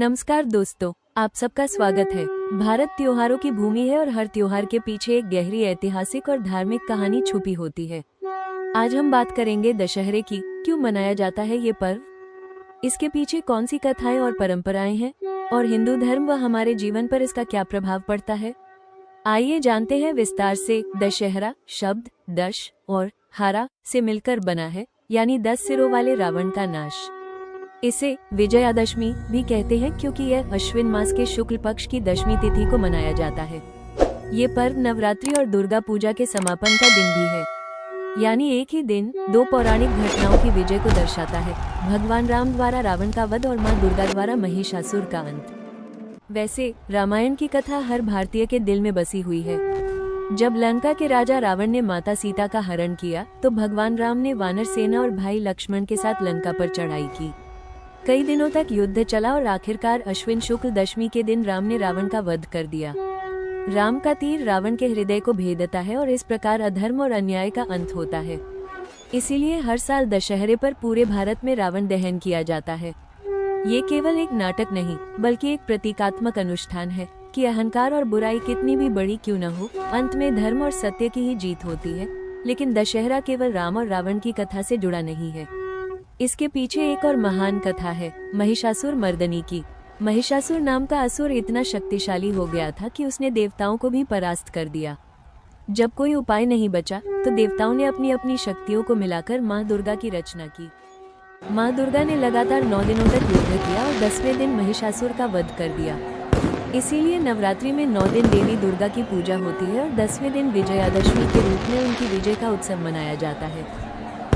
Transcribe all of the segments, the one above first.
नमस्कार दोस्तों, आप सबका स्वागत है। भारत त्योहारों की भूमि है और हर त्योहार के पीछे एक गहरी ऐतिहासिक और धार्मिक कहानी छुपी होती है। आज हम बात करेंगे दशहरे की। क्यों मनाया जाता है ये पर्व, इसके पीछे कौन सी कथाएं और परंपराएं हैं, और हिंदू धर्म व हमारे जीवन पर इसका क्या प्रभाव पड़ता है। आइए जानते हैं विस्तार से। दशहरा शब्द दश और हरा से मिलकर बना है, यानी 10 सिरों वाले रावण का नाश। इसे विजयादशमी भी कहते हैं क्योंकि यह अश्विन मास के शुक्ल पक्ष की दशमी तिथि को मनाया जाता है। ये पर्व नवरात्रि और दुर्गा पूजा के समापन का दिन भी है, यानी एक ही दिन दो पौराणिक घटनाओं की विजय को दर्शाता है। भगवान राम द्वारा रावण का वध और मां दुर्गा द्वारा महिषासुर का अंत। वैसे रामायण की कथा हर भारतीय के दिल में बसी हुई है। जब लंका के राजा रावण ने माता सीता का हरण किया तो भगवान राम ने वानर सेना और भाई लक्ष्मण के साथ लंका पर चढ़ाई की। कई दिनों तक युद्ध चला और आखिरकार अश्विन शुक्ल दशमी के दिन राम ने रावण का वध कर दिया। राम का तीर रावण के हृदय को भेदता है और इस प्रकार अधर्म और अन्याय का अंत होता है। इसीलिए हर साल दशहरे पर पूरे भारत में रावण दहन किया जाता है। ये केवल एक नाटक नहीं बल्कि एक प्रतीकात्मक अनुष्ठान है कि अहंकार और बुराई कितनी भी बड़ी क्यों न हो, अंत में धर्म और सत्य की ही जीत होती है। लेकिन दशहरा केवल राम और रावण की कथा से जुड़ा नहीं है। इसके पीछे एक और महान कथा है, महिषासुर मर्दनी की। महिषासुर नाम का असुर इतना शक्तिशाली हो गया था कि उसने देवताओं को भी परास्त कर दिया। जब कोई उपाय नहीं बचा तो देवताओं ने अपनी अपनी शक्तियों को मिलाकर मां दुर्गा की रचना की। मां दुर्गा ने लगातार 9 दिनों तक युद्ध किया और 10वें दिन महिषासुर का वध कर दिया। इसीलिए नवरात्रि में 9 दिन देवी दुर्गा की पूजा होती है और 10वें दिन विजयादशमी के रूप में उनकी विजय का उत्सव मनाया जाता है।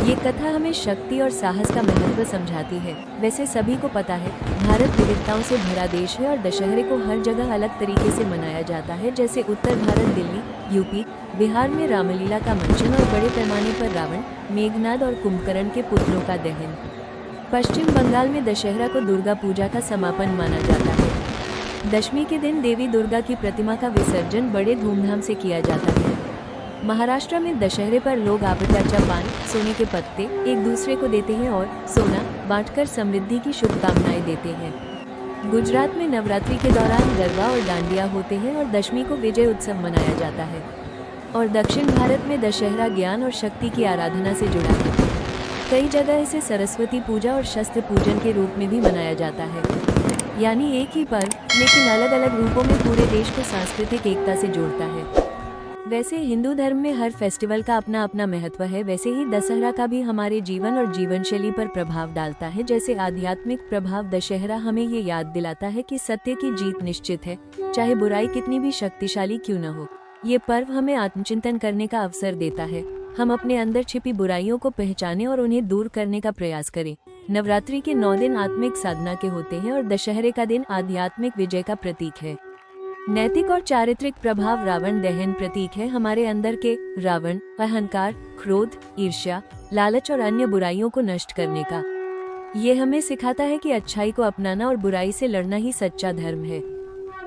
ये कथा हमें शक्ति और साहस का महत्व समझाती है। वैसे सभी को पता है, भारत विविधताओं से भरा देश है और दशहरे को हर जगह अलग तरीके से मनाया जाता है। जैसे उत्तर भारत दिल्ली, यूपी, बिहार में रामलीला का मंचन और बड़े पैमाने पर रावण, मेघनाद और कुंभकर्ण के पुतलों का दहन। पश्चिम बंगाल में दशहरा को दुर्गा पूजा का समापन माना जाता है। दशमी के दिन देवी दुर्गा की प्रतिमा का विसर्जन बड़े धूमधाम से किया जाता है। महाराष्ट्र में दशहरे पर लोग आपट्याचा पान, सोने के पत्ते एक दूसरे को देते हैं और सोना बांटकर समृद्धि की शुभकामनाएं देते हैं। गुजरात में नवरात्रि के दौरान गरबा और डांडिया होते हैं और दशमी को विजय उत्सव मनाया जाता है। और दक्षिण भारत में दशहरा ज्ञान और शक्ति की आराधना से जुड़ा है। कई जगह इसे सरस्वती पूजा और शस्त्र पूजन के रूप में भी मनाया जाता है, यानी एक ही पर्व लेकिन अलग अलग रूपों में पूरे देश को सांस्कृतिक एकता से जोड़ता है। वैसे हिंदू धर्म में हर फेस्टिवल का अपना अपना महत्व है, वैसे ही दशहरा का भी हमारे जीवन और जीवन शैली पर प्रभाव डालता है। जैसे आध्यात्मिक प्रभाव, दशहरा हमें ये याद दिलाता है कि सत्य की जीत निश्चित है, चाहे बुराई कितनी भी शक्तिशाली क्यों न हो। ये पर्व हमें आत्मचिंतन करने का अवसर देता है। हम अपने अंदर छिपी बुराइयों को पहचानें और उन्हें दूर करने का प्रयास करें। नवरात्रि के 9 दिन आत्मिक साधना के होते हैं और दशहरे का दिन आध्यात्मिक विजय का प्रतीक है। नैतिक और चारित्रिक प्रभाव, रावण दहन प्रतीक है हमारे अंदर के रावण, अहंकार, क्रोध, ईर्ष्या, लालच और अन्य बुराइयों को नष्ट करने का। ये हमें सिखाता है कि अच्छाई को अपनाना और बुराई से लड़ना ही सच्चा धर्म है।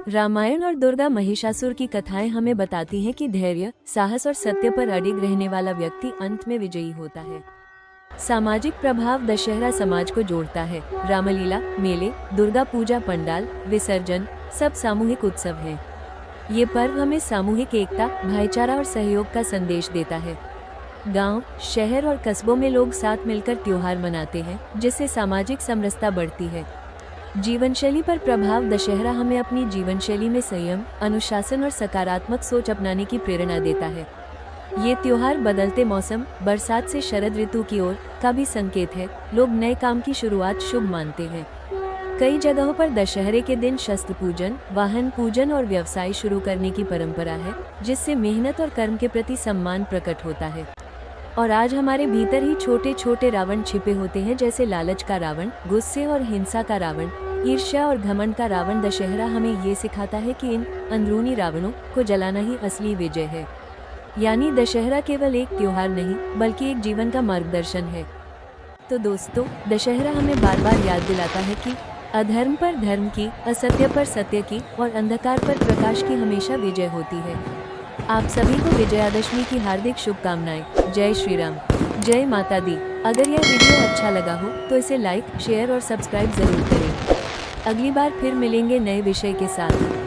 रामायण और दुर्गा महिषासुर की कथाएं हमें बताती हैं कि धैर्य, साहस और सत्य पर अडिग रहने वाला व्यक्ति अंत में विजयी होता है। सामाजिक प्रभाव, दशहरा समाज को जोड़ता है। रामलीला, मेले, दुर्गा पूजा, पंडाल, विसर्जन सब सामूहिक उत्सव हैं। ये पर्व हमें सामूहिक एकता, भाईचारा और सहयोग का संदेश देता है। गांव, शहर और कस्बों में लोग साथ मिलकर त्योहार मनाते हैं, जिससे सामाजिक समरसता बढ़ती है। जीवनशैली पर प्रभाव, दशहरा हमें अपनी जीवनशैली में संयम, अनुशासन और सकारात्मक सोच अपनाने की प्रेरणा देता है। ये त्योहार बदलते मौसम, बरसात से शरद ऋतु की ओर का भी संकेत है। लोग नए काम की शुरुआत शुभ मानते हैं। कई जगहों पर दशहरे के दिन शस्त्र पूजन, वाहन पूजन और व्यवसाय शुरू करने की परंपरा है, जिससे मेहनत और कर्म के प्रति सम्मान प्रकट होता है। और आज हमारे भीतर ही छोटे छोटे रावण छिपे होते हैं, जैसे लालच का रावण, गुस्से और हिंसा का रावण, ईर्ष्या और घमंड का रावण। दशहरा हमें ये सिखाता है कि इन अंदरूनी रावणों को जलाना ही असली विजय है। यानी दशहरा केवल एक त्योहार नहीं बल्कि एक जीवन का मार्गदर्शन है। तो दोस्तों, दशहरा हमें बार बार याद दिलाता है कि अधर्म पर धर्म की, असत्य पर सत्य की और अंधकार पर प्रकाश की हमेशा विजय होती है। आप सभी को विजयादशमी की हार्दिक शुभकामनाएं। जय श्री राम, जय माता दी। अगर यह वीडियो अच्छा लगा हो तो इसे लाइक, शेयर और सब्सक्राइब जरूर करें। अगली बार फिर मिलेंगे नए विषय के साथ।